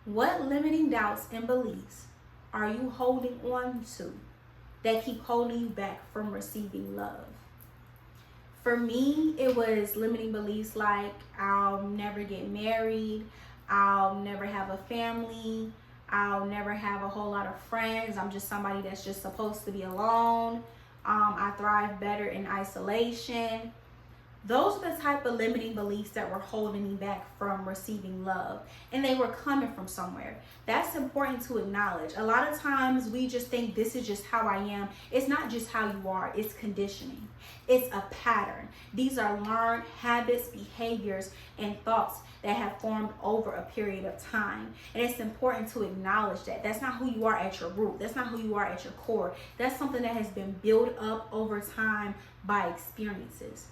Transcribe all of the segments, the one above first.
What limiting doubts and beliefs are you holding on to that keep holding you back from receiving love? For me, it was limiting beliefs like I'll never get married, I'll never have a family, I'll never have a whole lot of friends, I'm just somebody that's just supposed to be alone, I thrive better in isolation. Those are the type of limiting beliefs that were holding me back from receiving love, and they were coming from somewhere. That's important to acknowledge. A lot of times we just think this is just how I am. It's not just how you are, it's conditioning. It's a pattern. These are learned habits, behaviors, and thoughts that have formed over a period of time. And it's important to acknowledge that. That's not who you are at your root. That's not who you are at your core. That's something that has been built up over time by experiences.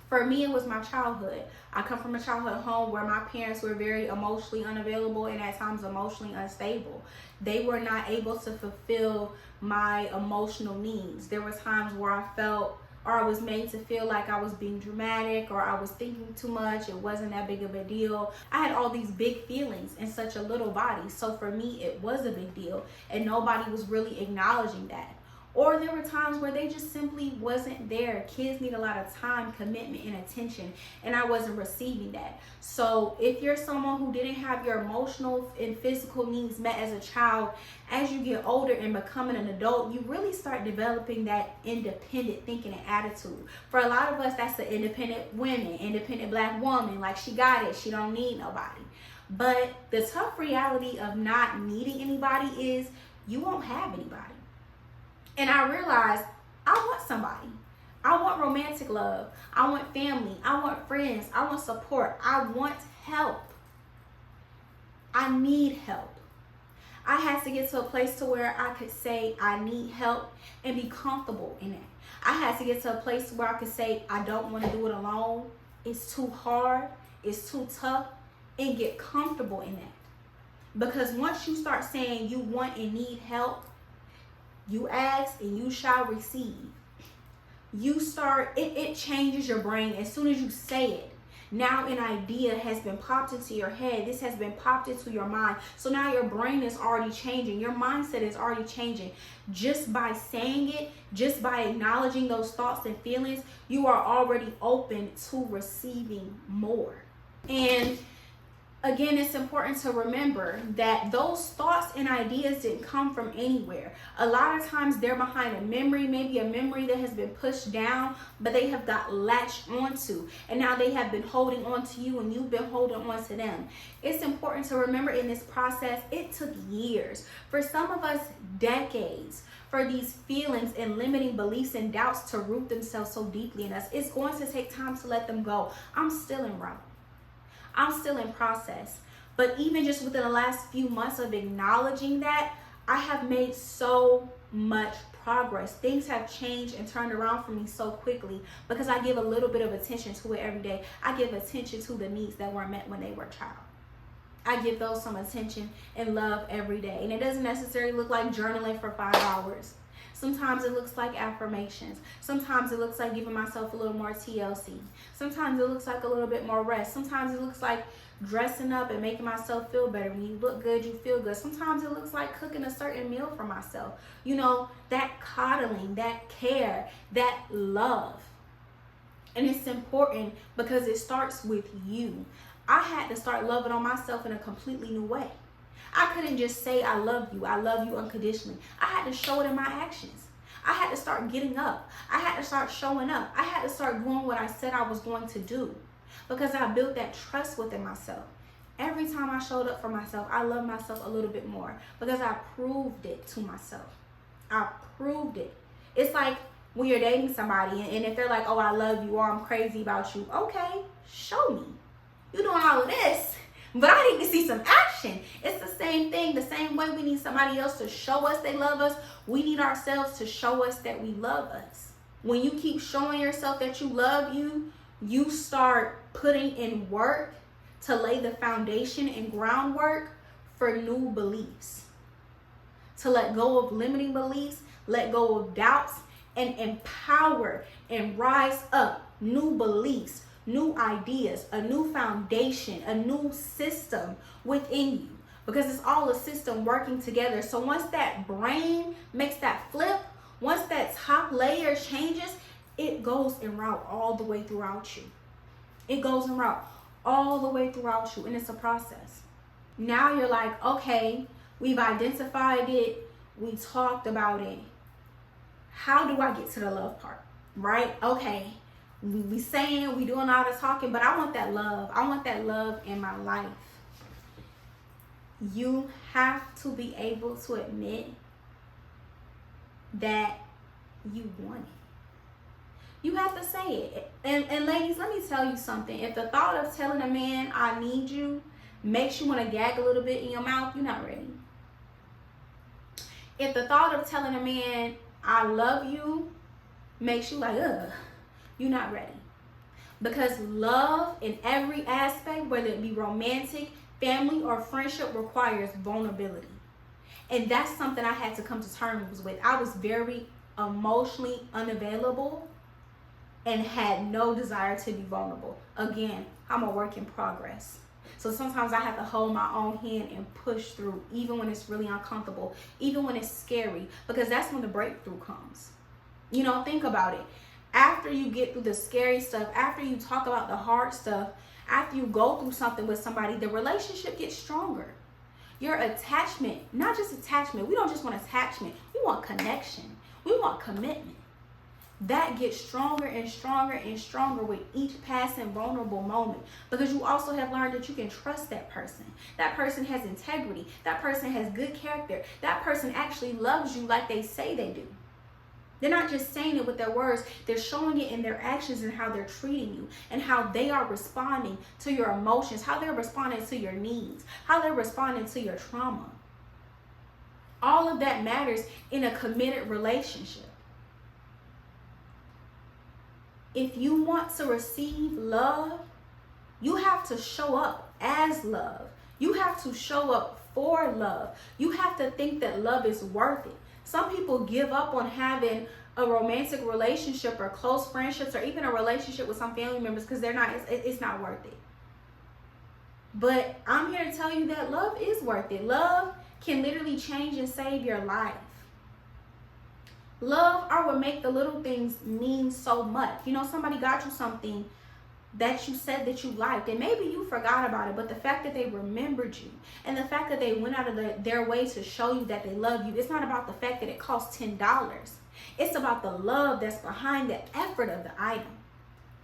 For me, it was my childhood. I come from a childhood home where my parents were very emotionally unavailable and at times emotionally unstable. They were not able to fulfill my emotional needs. There were times where I felt, or I was made to feel like I was being dramatic, or I was thinking too much. It wasn't that big of a deal. I had all these big feelings in such a little body. So for me, it was a big deal, and nobody was really acknowledging that. Or there were times where they just simply wasn't there. Kids need a lot of time, commitment, and attention, and I wasn't receiving that. So if you're someone who didn't have your emotional and physical needs met as a child, as you get older and becoming an adult, you really start developing that independent thinking and attitude. For a lot of us, that's the independent women, independent black woman. Like, she got it. She don't need nobody. But the tough reality of not needing anybody is you won't have anybody. And I realized I want somebody. I want romantic love. I want family. I want friends. I want support. I want help. I need help. I had to get to a place to where I could say I need help and be comfortable in it. I had to get to a place where I could say I don't want to do it alone. It's too hard. It's too tough. And get comfortable in that. Because once you start saying you want and need help, you ask and you shall receive. You start, it changes your brain as soon as you say it. Now an idea has been popped into your head. This has been popped into your mind. So now your brain is already changing. Your mindset is already changing. Just by saying it, just by acknowledging those thoughts and feelings, you are already open to receiving more. And again, it's important to remember that those thoughts and ideas didn't come from anywhere. A lot of times they're behind a memory, maybe a memory that has been pushed down, but they have got latched onto, and now they have been holding on to you and you've been holding on to them. It's important to remember in this process, it took years, for some of us decades, for these feelings and limiting beliefs and doubts to root themselves so deeply in us. It's going to take time to let them go. I'm still en route. I'm still in process. But even just within the last few months of acknowledging that, I have made so much progress. Things have changed and turned around for me so quickly because I give a little bit of attention to it every day. I give attention to the needs that weren't met when they were a child. I give those some attention and love every day. And it doesn't necessarily look like journaling for 5 hours. Sometimes it looks like affirmations. Sometimes it looks like giving myself a little more TLC. Sometimes it looks like a little bit more rest. Sometimes it looks like dressing up and making myself feel better. When you look good, you feel good. Sometimes it looks like cooking a certain meal for myself. You know, that coddling, that care, that love. And it's important because it starts with you. I had to start loving on myself in a completely new way. I couldn't just say I love you unconditionally. I had to show it in my actions. I had to start getting up. I had to start showing up. I had to start doing what I said I was going to do because I built that trust within myself. Every time I showed up for myself, I loved myself a little bit more because I proved it to myself. I proved it. It's like when you're dating somebody and if they're like, oh, I love you or I'm crazy about you. Okay, show me. You're doing all of this, but I need to see some action. It's the same thing. The same way we need somebody else to show us they love us, we need ourselves to show us that we love us. When you keep showing yourself that you love you, you start putting in work to lay the foundation and groundwork for new beliefs. To let go of limiting beliefs, let go of doubts, and empower and rise up new beliefs, new ideas, a new foundation, a new system within you. because it's all a system working together. So once that brain makes that flip, once that top layer changes, it goes en route all the way throughout you. It goes en route all the way throughout you, and it's a process. Now you're like, okay, we've identified it, we talked about it. How do I get to the love part, right? Okay, we saying, we doing all the talking, but I want that love. I want that love in my life. You have to be able to admit that you want it. You have to say it. And ladies, let me tell you something. If the thought of telling a man, I need you, makes you want to gag a little bit in your mouth, you're not ready. If the thought of telling a man, I love you, makes you like, ugh, you're not ready. Because love in every aspect, whether it be romantic, family, or friendship, requires vulnerability. And that's something I had to come to terms with. I was very emotionally unavailable and had no desire to be vulnerable. Again, I'm a work in progress. So sometimes I have to hold my own hand and push through, even when it's really uncomfortable, even when it's scary, because that's when the breakthrough comes. You know, think about it. After you get through the scary stuff, after you talk about the hard stuff, after you go through something with somebody, the relationship gets stronger. Your attachment, not just attachment, we don't just want attachment, we want connection, we want commitment. That gets stronger and stronger and stronger with each passing vulnerable moment, because you also have learned that you can trust that person. That person has integrity. That person has good character. That person actually loves you like they say they do. They're not just saying it with their words, they're showing it in their actions and how they're treating you and how they are responding to your emotions, how they're responding to your needs, how they're responding to your trauma. All of that matters in a committed relationship. If you want to receive love, you have to show up as love. You have to show up for love. You have to think that love is worth it. Some people give up on having a romantic relationship or close friendships or even a relationship with some family members because it's not worth it. But I'm here to tell you that love is worth it. Love can literally change and save your life. Love are what make the little things mean so much. You know, somebody got you something that you said that you liked, and maybe you forgot about it, but the fact that they remembered you and the fact that they went out of their way to show you that they love you, it's not about the fact that it costs $10. It's about the love that's behind the effort of the item.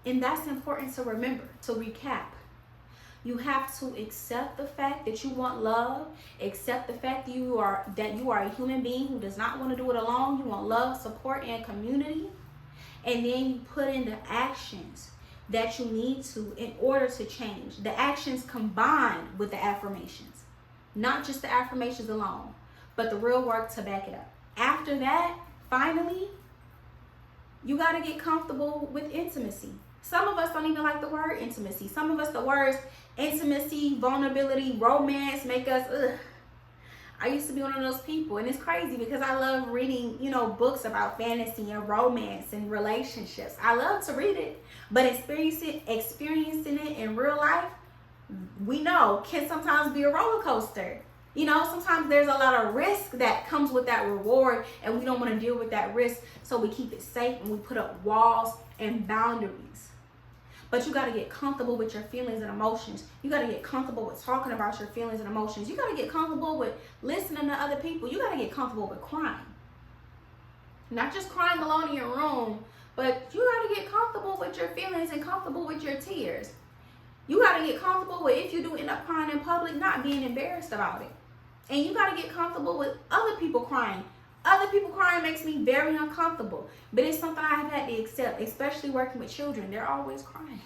And that's important to remember. To recap, you have to accept the fact that you want love, accept the fact that you are a human being who does not want to do it alone. You want love, support, and community. And then you put in the actions that you need to in order to change. The actions combined with the affirmations. Not just the affirmations alone, but the real work to back it up. After that, finally, you got to get comfortable with intimacy. Some of us don't even like the word intimacy. Some of us, the words intimacy, vulnerability, romance make us, ugh. I used to be one of those people, and it's crazy because I love reading, books about fantasy and romance and relationships. I love to read it, but experiencing it in real life, we know can sometimes be a roller coaster. Sometimes there's a lot of risk that comes with that reward, and we don't want to deal with that risk, so we keep it safe and we put up walls and boundaries. But you got to get comfortable with your feelings and emotions. You got to get comfortable with talking about your feelings and emotions. You got to get comfortable with listening to other people. You got to get comfortable with crying. Not just crying alone in your room, but you got to get comfortable with your feelings and comfortable with your tears. You got to get comfortable with, if you do end up crying in public, not being embarrassed about it. And you got to get comfortable with other people crying. Other people crying makes me very uncomfortable, but it's something I have had to accept, especially working with children. They're always crying.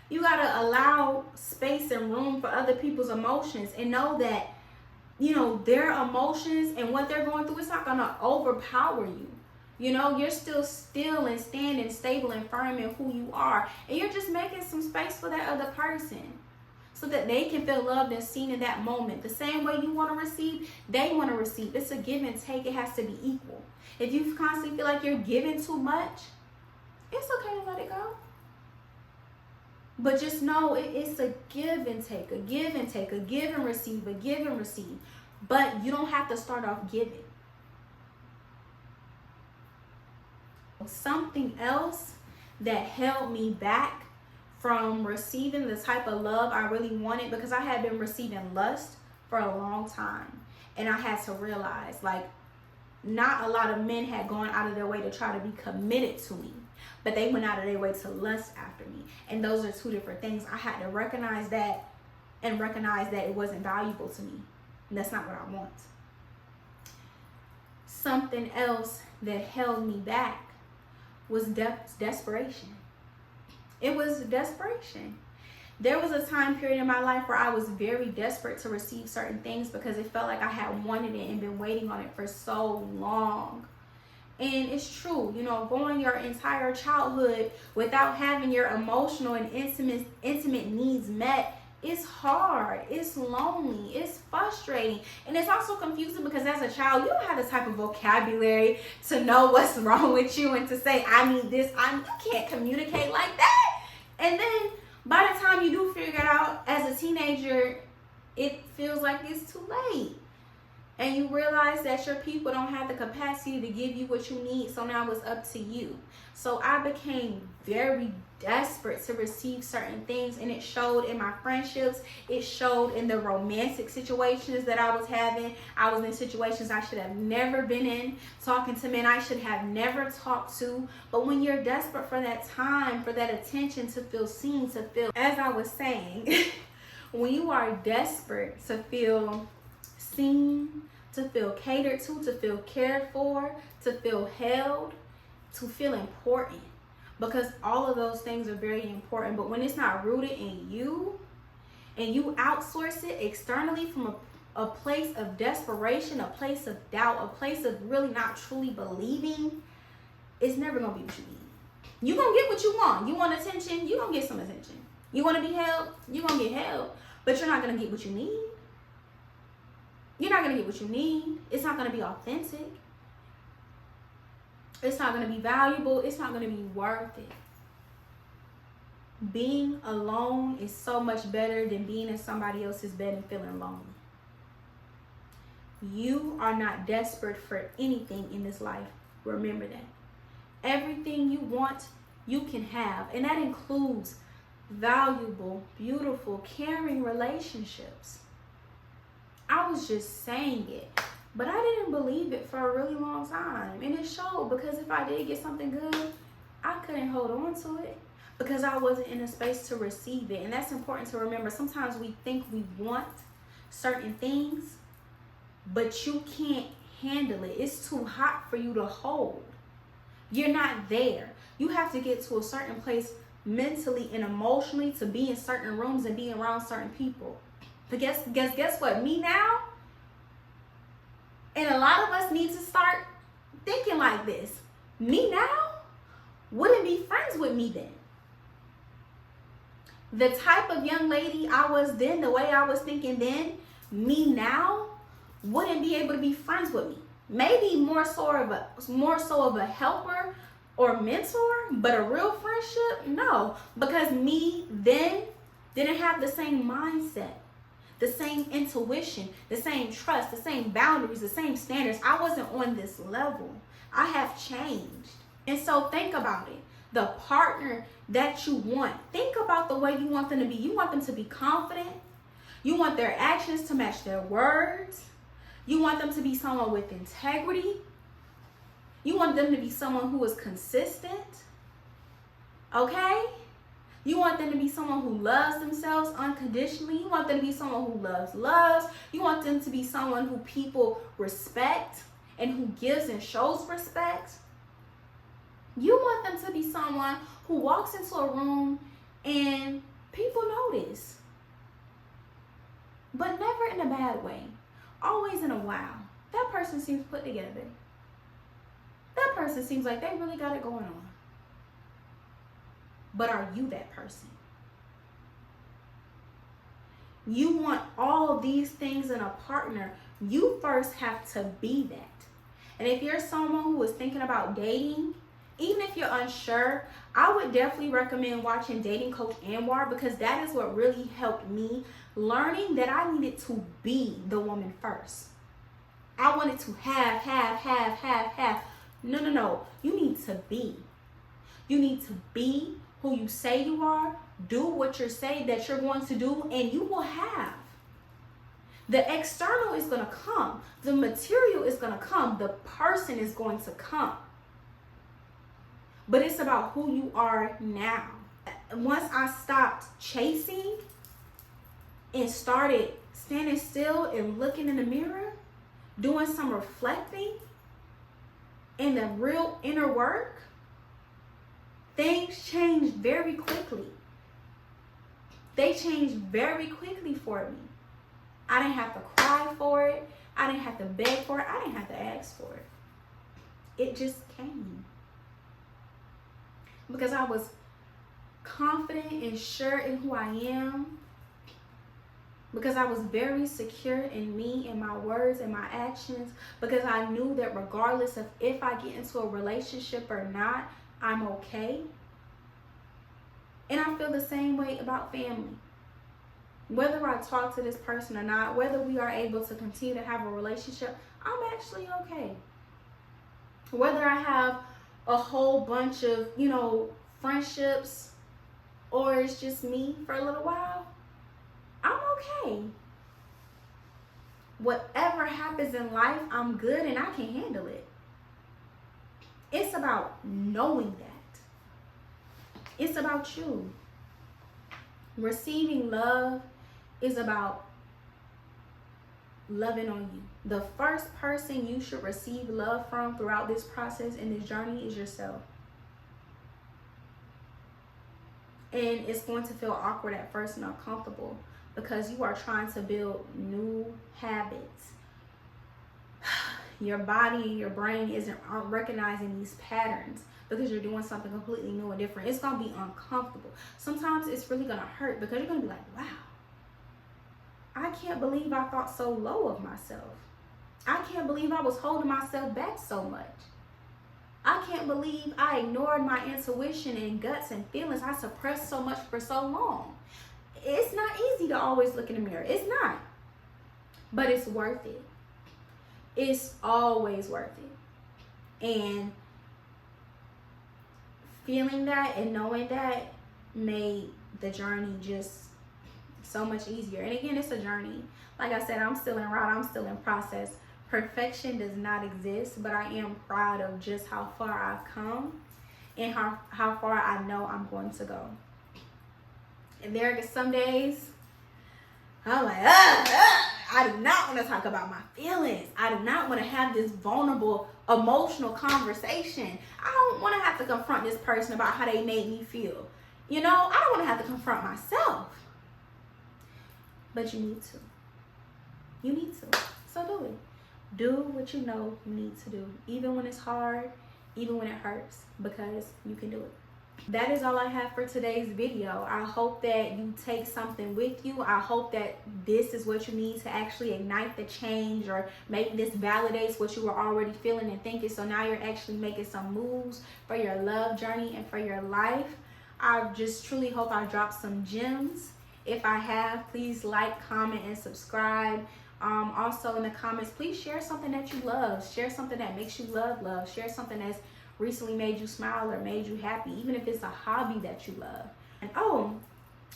You got to allow space and room for other people's emotions and know that, their emotions and what they're going through, it's not going to overpower you. You're still and standing stable and firm in who you are, and you're just making some space for that other person, so that they can feel loved and seen in that moment. The same way you want to receive, they want to receive. It's a give and take. It has to be equal. If you constantly feel like you're giving too much, it's okay to let it go. But just know it's a give and take, a give and take, a give and receive, a give and receive. But you don't have to start off giving. Something else that held me back from receiving the type of love I really wanted, because I had been receiving lust for a long time. And I had to realize, like, not a lot of men had gone out of their way to try to be committed to me, but they went out of their way to lust after me. And those are two different things. I had to recognize that and recognize that it wasn't valuable to me. And that's not what I want. Something else that held me back was desperation. It was desperation. There was a time period in my life where I was very desperate to receive certain things because it felt like I had wanted it and been waiting on it for so long. And it's true, you know, going your entire childhood without having your emotional and intimate needs met, it's hard, it's lonely, it's frustrating, and it's also confusing because as a child, you don't have the type of vocabulary to know what's wrong with you and to say, I need this. You can't communicate like that. And then by the time you do figure it out as a teenager, it feels like it's too late. And you realize that your people don't have the capacity to give you what you need, so now it's up to you. So I became very desperate to receive certain things, and it showed in my friendships. It showed in the romantic situations that I was having. I was in situations I should have never been in, talking to men I should have never talked to. But when you're desperate for that time, for that attention, to feel seen, to feel, as I was saying, when you are desperate to feel seen, to feel catered to feel cared for, to feel held, to feel important, because all of those things are very important. But when it's not rooted in you and you outsource it externally from a place of desperation, a place of doubt, a place of really not truly believing, it's never gonna be what you need. You're gonna get what you want. You want attention, you're gonna get some attention. You want to be held, you're gonna get held, but you're not gonna get what you need. You're not going to get what you need. It's not going to be authentic. It's not going to be valuable. It's not going to be worth it. Being alone is so much better than being in somebody else's bed and feeling lonely. You are not desperate for anything in this life. Remember that. Everything you want, you can have. And that includes valuable, beautiful, caring relationships. I was just saying it, but I didn't believe it for a really long time. And it showed, because if I did get something good, I couldn't hold on to it because I wasn't in a space to receive it. And that's important to remember. Sometimes we think we want certain things, but you can't handle it. It's too hot for you to hold. You're not there. You have to get to a certain place mentally and emotionally to be in certain rooms and be around certain people. But guess what? Me now, and a lot of us need to start thinking like this. Me now wouldn't be friends with me then. The type of young lady I was then, the way I was thinking then, me now wouldn't be able to be friends with me. Maybe more so of a helper or mentor, but a real friendship, no. Because me then didn't have the same mindset, the same intuition, the same trust, the same boundaries, the same standards. I wasn't on this level. I have changed. And so think about it. The partner that you want, think about the way you want them to be. You want them to be confident. You want their actions to match their words. You want them to be someone with integrity. You want them to be someone who is consistent. Okay? You want them to be someone who loves themselves unconditionally. You want them to be someone who loves. You want them to be someone who people respect and who gives and shows respect. You want them to be someone who walks into a room and people notice. But never in a bad way. Always in a wow. That person seems put together. That person seems like they really got it going on. But are you that person? You want all these things in a partner. You first have to be that. And if you're someone who is thinking about dating Even if you're unsure, I would definitely recommend watching Dating Coach Anwar, because that is what really helped me, learning that I needed to be the woman first. I wanted to have. No. You need to be. You need to be who you say you are. Do what you're saying that you're going to do, and you will have. The external is going to come. The material is going to come. The person is going to come. But it's about who you are now. Once I stopped chasing and started standing still and looking in the mirror, doing some reflecting and the real inner work, things changed very quickly. They changed very quickly for me. I didn't have to cry for it. I didn't have to beg for it. I didn't have to ask for it. It just came. Because I was confident and sure in who I am. Because I was very secure in me and my words and my actions. Because I knew that regardless of if I get into a relationship or not, I'm okay. And I feel the same way about family. Whether I talk to this person or not, whether we are able to continue to have a relationship, I'm actually okay. Whether I have a whole bunch of, friendships, or it's just me for a little while, I'm okay. Whatever happens in life, I'm good and I can handle it. It's about knowing that. It's about you. Receiving love is about loving on you. The first person you should receive love from throughout this process and this journey is yourself. And it's going to feel awkward at first and uncomfortable because you are trying to build new habits. Your body and your brain aren't recognizing these patterns because you're doing something completely new and different. It's going to be uncomfortable. Sometimes it's really going to hurt because you're going to be like, wow, I can't believe I thought so low of myself. I can't believe I was holding myself back so much. I can't believe I ignored my intuition and guts and feelings I suppressed so much for so long. It's not easy to always look in the mirror. It's not. But it's worth it. It's always worth it. And feeling that and knowing that made the journey just so much easier. And again, it's a journey. Like I said, I'm still en route. I'm still in process. Perfection does not exist, but I am proud of just how far I've come and how far I know I'm going to go. And there are some days I'm like, I do not want to talk about my feelings. I do not want to have this vulnerable, emotional conversation. I don't want to have to confront this person about how they made me feel. I don't want to have to confront myself. But you need to. You need to. So do it. Do what you know you need to do, even when it's hard, even when it hurts, because you can do it. That is all I have for today's video. I hope that you take something with you. I hope that this is what you need to actually ignite the change, or maybe this validates what you were already feeling and thinking. So now you're actually making some moves for your love journey and for your life. I just truly hope I dropped some gems. If I have, please like, comment, and subscribe. Also in the comments, please share something that you love. Share something that makes you love. Share something that's recently made you smile or made you happy, even if it's a hobby that you love. And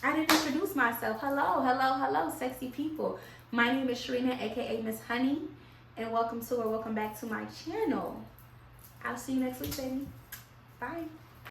I didn't introduce myself. Hello, sexy people. My name is Sharina, aka Miss Honey, and welcome back to my channel. I'll see you next week, baby. Bye.